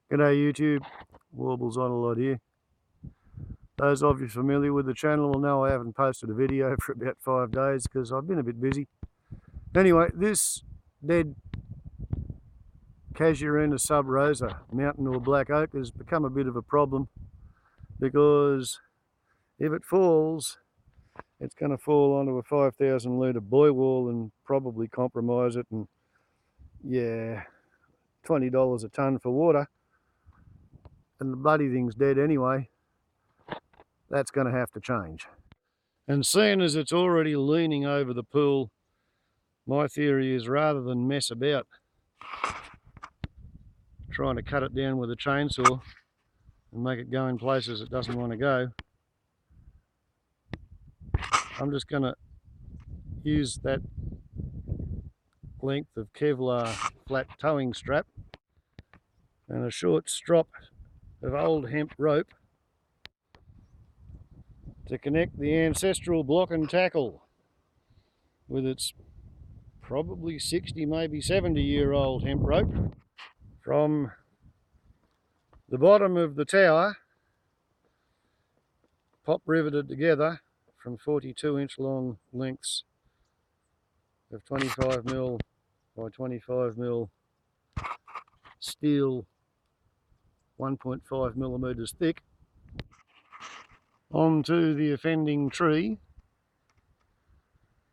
G'day YouTube, Warbles on a lot here. Those of you familiar with the channel will know I haven't posted a video for about 5 days because I've been a bit busy. Anyway, this dead Casuarina sub rosa mountain or black oak has become a bit of a problem because if it falls, it's going to fall onto a 5,000 litre buoy wall and probably compromise it, and yeah, $20 a tonne for water, and the bloody thing's dead anyway. That's going to have to change. And seeing as it's already leaning over the pool, my theory is rather than mess about trying to cut it down with a chainsaw and make it go in places it doesn't want to go, I'm just going to use that length of Kevlar flat towing strap and a short strop of old hemp rope to connect the ancestral block and tackle with its probably 60, maybe 70-year-old hemp rope from the bottom of the tower, pop riveted together from 42-inch long lengths of 25mm by 25mm steel, 1.5mm thick, onto the offending tree,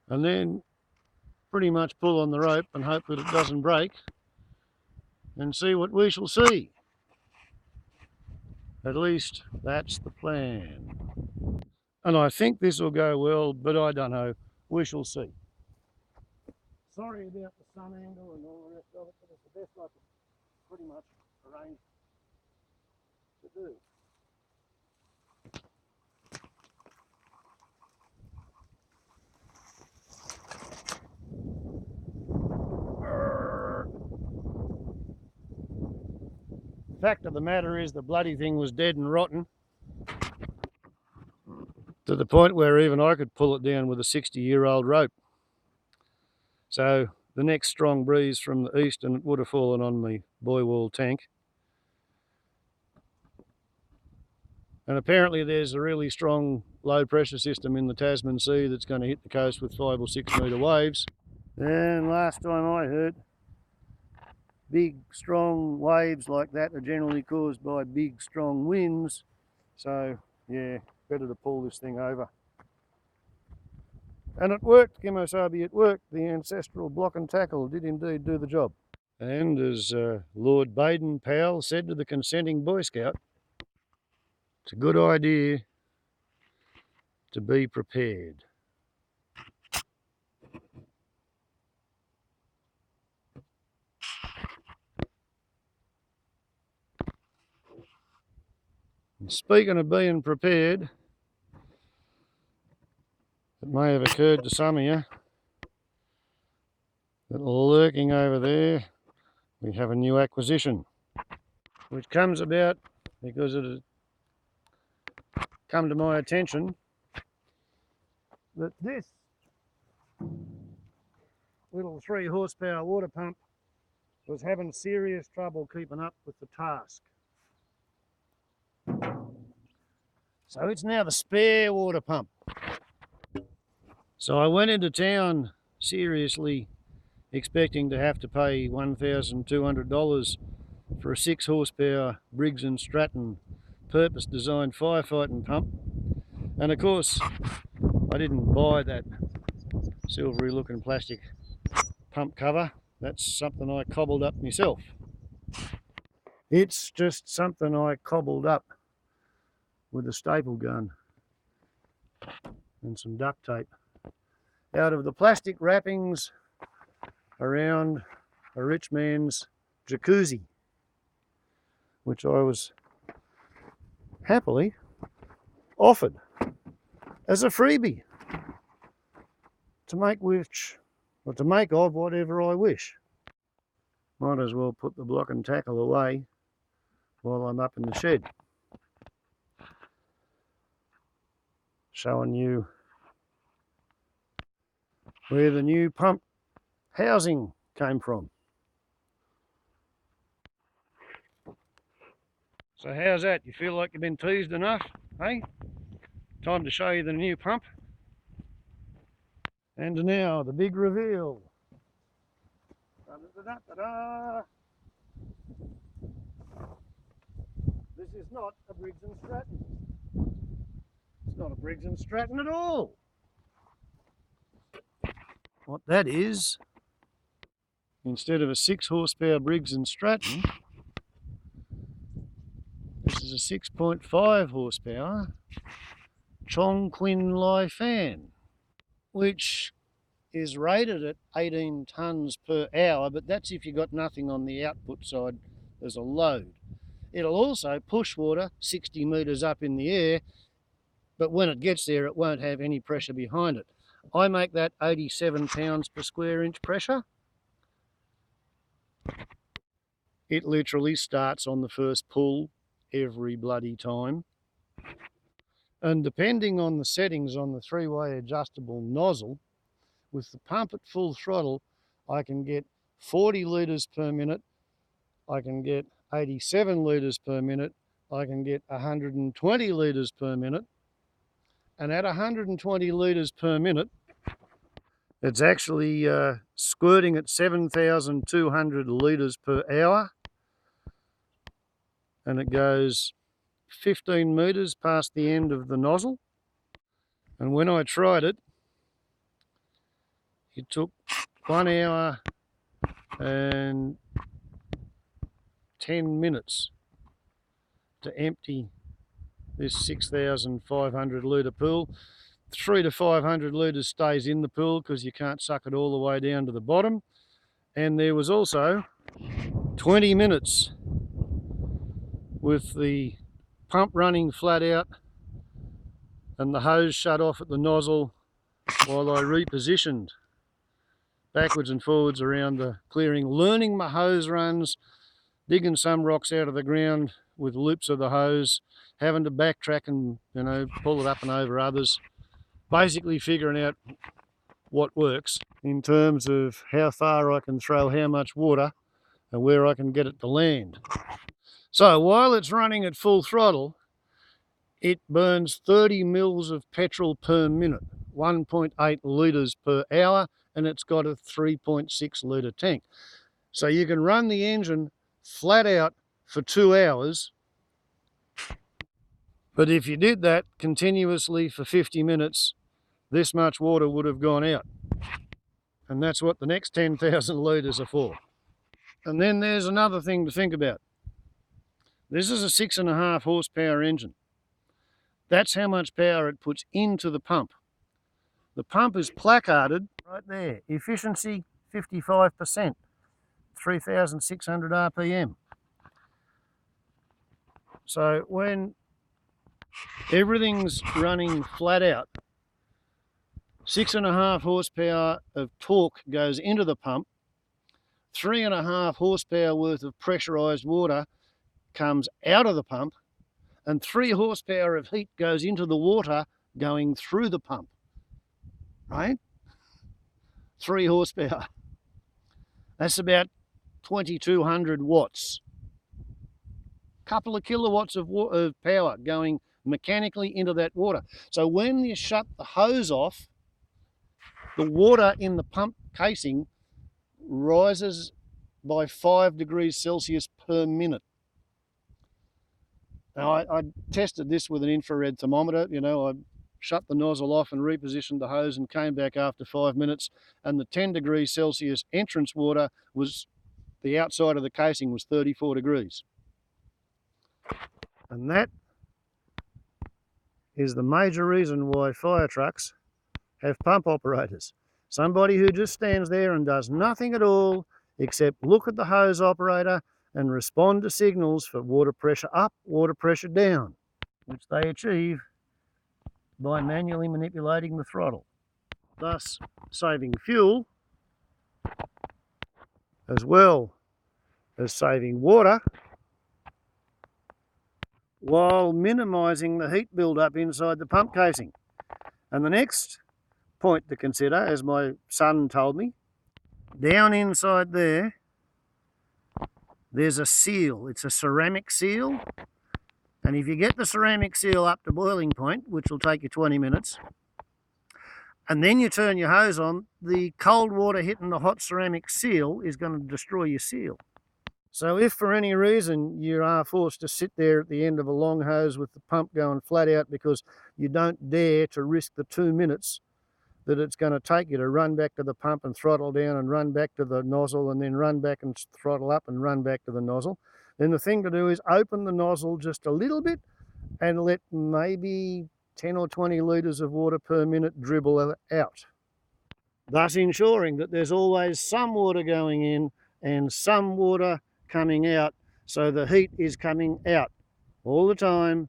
and then pretty much pull on the rope and hope that it doesn't break, and see what we shall see. At least that's the plan. And I think this will go well, but I don't know. We shall see. Sorry about the sun angle and all the rest of it, but it's the best I could pretty much arrange to do. Fact of the matter is the bloody thing was dead and rotten, to the point where even I could pull it down with a 60-year-old rope. So the next strong breeze from the east and it would have fallen on my buoy wall tank. And apparently there's a really strong low pressure system in the Tasman Sea that's going to hit the coast with 5 or 6 metre waves. And last time I heard, big strong waves like that are generally caused by big strong winds. So yeah, better to pull this thing over. And it worked, Kimosabi, it worked. The ancestral block and tackle did indeed do the job. And as Lord Baden-Powell said to the consenting Boy Scout, it's a good idea to be prepared. And speaking of being prepared, it may have occurred to some of you that lurking over there, we have a new acquisition, which comes about because it has come to my attention that this little 3 horsepower water pump was having serious trouble keeping up with the task. So it's now the spare water pump. So I went into town seriously expecting to have to pay $1,200 for a 6 horsepower Briggs & Stratton purpose designed firefighting pump. And of course, I didn't buy that silvery looking plastic pump cover. That's something I cobbled up myself. It's just something I cobbled up with a staple gun and some duct tape out of the plastic wrappings around a rich man's jacuzzi, which I was happily offered as a freebie to make of whatever I wish. Might as well put the block and tackle away while I'm up in the shed, showing you where the new pump housing came from. So how's that? You feel like you've been teased enough? Hey? Time to show you the new pump. And now the big reveal. Da-da-da-da-da. This is not a Briggs & Stratton. It's not a Briggs & Stratton at all. What that is, instead of a 6 horsepower Briggs & Stratton, this is a 6.5 horsepower Chongqing Lai fan, which is rated at 18 tonnes per hour, but that's if you've got nothing on the output side as a load. It'll also push water 60 metres up in the air, but when it gets there it won't have any pressure behind it. I make that 87 pounds per square inch pressure. It literally starts on the first pull every bloody time. And depending on the settings on the 3-way adjustable nozzle, with the pump at full throttle, I can get 40 litres per minute, I can get 87 litres per minute, I can get 120 litres per minute, and at 120 litres per minute, it's actually squirting at 7,200 litres per hour, and it goes 15 metres past the end of the nozzle. And when I tried it, it took 1 hour and 10 minutes to empty this 6,500 litre pool. 300 to 500 litres stays in the pool because you can't suck it all the way down to the bottom. And there was also 20 minutes with the pump running flat out and the hose shut off at the nozzle while I repositioned backwards and forwards around the clearing, learning my hose runs, digging some rocks out of the ground with loops of the hose, having to backtrack and, you know, pull it up and over others, basically figuring out what works in terms of how far I can throw how much water and where I can get it to land. So while it's running at full throttle, it burns 30 mils of petrol per minute, 1.8 litres per hour, and it's got a 3.6 litre tank. So you can run the engine flat out for 2 hours, but if you did that continuously for 50 minutes, this much water would have gone out. And that's what the next 10,000 litres are for. And then there's another thing to think about. This is a 6.5 horsepower engine. That's how much power it puts into the pump. The pump is placarded right there. Efficiency 55%, 3,600 RPM. So when everything's running flat out, 6.5 horsepower of torque goes into the pump, 3.5 horsepower worth of pressurized water comes out of the pump, and 3 horsepower of heat goes into the water going through the pump, right? 3 horsepower. That's about 2,200 watts. Couple of kilowatts of power going mechanically into that water. So when you shut the hose off, the water in the pump casing rises by 5 degrees Celsius per minute. Now, I tested this with an infrared thermometer. You know, I shut the nozzle off and repositioned the hose and came back after 5 minutes, and the 10 degrees Celsius entrance water was, the outside of the casing was 34 degrees. And that is the major reason why fire trucks have pump operators. Somebody who just stands there and does nothing at all except look at the hose operator and respond to signals for water pressure up, water pressure down, which they achieve by manually manipulating the throttle, thus saving fuel as well as saving water, while minimising the heat build-up inside the pump casing. And the next point to consider, as my son told me, down inside there, there's a seal. It's a ceramic seal, And if you get the ceramic seal up to boiling point, which will take you 20 minutes, and then you turn your hose on, the cold water hitting the hot ceramic seal is going to destroy your seal. So if for any reason you are forced to sit there at the end of a long hose with the pump going flat out because you don't dare to risk the 2 minutes that it's going to take you to run back to the pump and throttle down and run back to the nozzle and then run back and throttle up and run back to the nozzle, then the thing to do is open the nozzle just a little bit and let maybe 10 or 20 litres of water per minute dribble out, thus ensuring that there's always some water going in and some water coming out, so the heat is coming out all the time.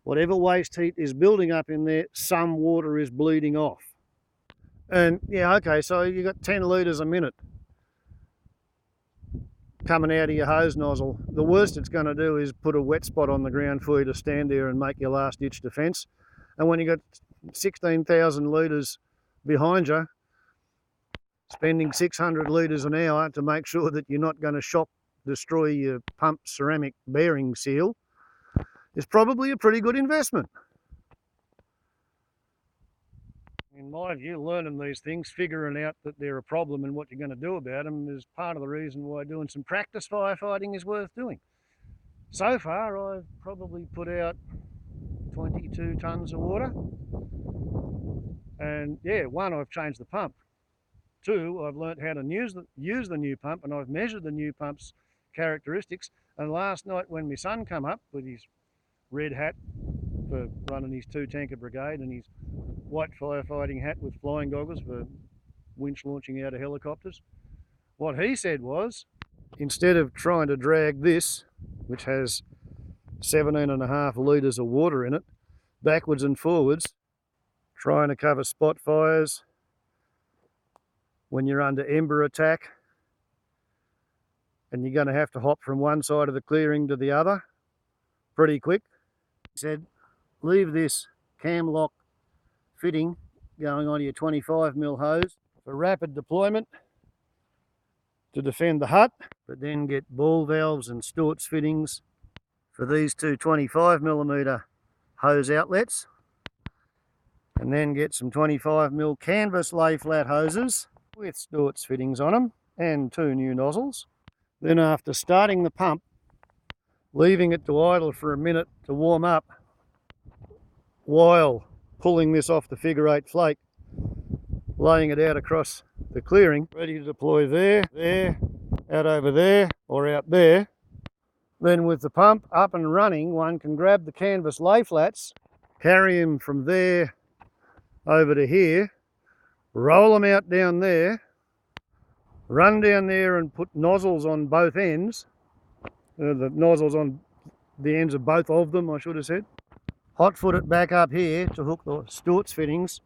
Whatever waste heat is building up in there, some water is bleeding off. And yeah, okay, so you've got 10 litres a minute coming out of your hose nozzle. The worst it's going to do is put a wet spot on the ground for you to stand there and make your last ditch defence. And when you've got 16,000 litres behind you, spending 600 litres an hour to make sure that you're not going to shock destroy your pump ceramic bearing seal is probably a pretty good investment. In my view, learning these things, figuring out that they're a problem and what you're going to do about them is part of the reason why doing some practice firefighting is worth doing. So far, I've probably put out 22 tonnes of water. And yeah, one, I've changed the pump. Two, I've learnt how to use the new pump, and I've measured the new pump's characteristics. And last night when my son come up with his red hat for running his 2-tanker brigade and his white firefighting hat with flying goggles for winch launching out of helicopters, what he said was, instead of trying to drag this, which has 17.5 litres of water in it, backwards and forwards, trying to cover spot fires when you're under ember attack and you're going to have to hop from one side of the clearing to the other pretty quick, he said, leave this cam lock fitting going onto your 25mm hose for rapid deployment to defend the hut, but then get ball valves and Stewart's fittings for these two 25mm hose outlets, and then get some 25mm canvas lay flat hoses with Stewart's fittings on them and 2 new nozzles. Then after starting the pump, leaving it to idle for a minute to warm up while pulling this off the figure 8 flake, laying it out across the clearing, ready to deploy there, out over there, or out there. Then with the pump up and running, one can grab the canvas lay flats, carry them from there over to here, roll them out down there, run down there and put nozzles on both ends, the nozzles on the ends of both of them, I should have said. Hot foot it back up here to hook the Stewart's fittings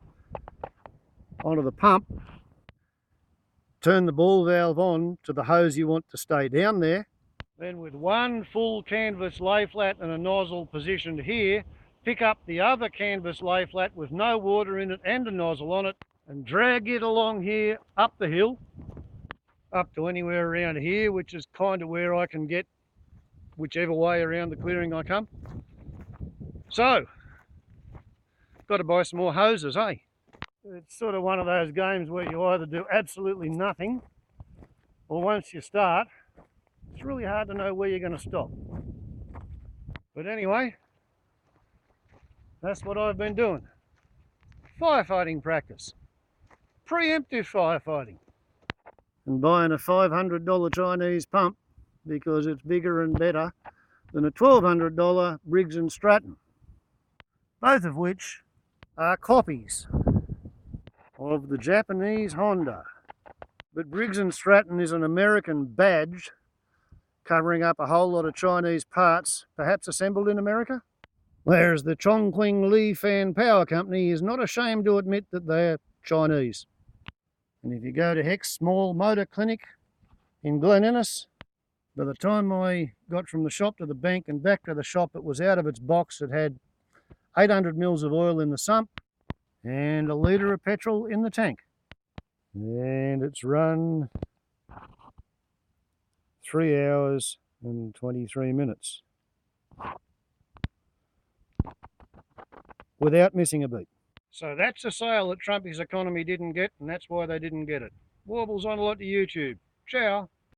onto the pump, turn the ball valve on to the hose you want to stay down there. Then with one full canvas lay flat and a nozzle positioned here, pick up the other canvas lay flat with no water in it and a nozzle on it and drag it along here up the hill, up to anywhere around here, which is kind of where I can get whichever way around the clearing I come. So, got to buy some more hoses, eh? It's sort of one of those games where you either do absolutely nothing, or once you start, it's really hard to know where you're going to stop. But anyway, that's what I've been doing. Firefighting practice. Pre-emptive firefighting. And buying a $500 Chinese pump because it's bigger and better than a $1,200 Briggs & Stratton. Both of which are copies of the Japanese Honda. But Briggs & Stratton is an American badge covering up a whole lot of Chinese parts, perhaps assembled in America. Whereas the Chongqing Li Fan Power Company is not ashamed to admit that they're Chinese. And if you go to Heck's Small Motor Clinic in Glen Innes, by the time I got from the shop to the bank and back to the shop, it was out of its box. It had 800 mils of oil in the sump and a litre of petrol in the tank. And it's run 3 hours and 23 minutes. without missing a beat. So that's a sale that Trumpy's economy didn't get, and that's why they didn't get it. Warbles on a lot to YouTube. Ciao.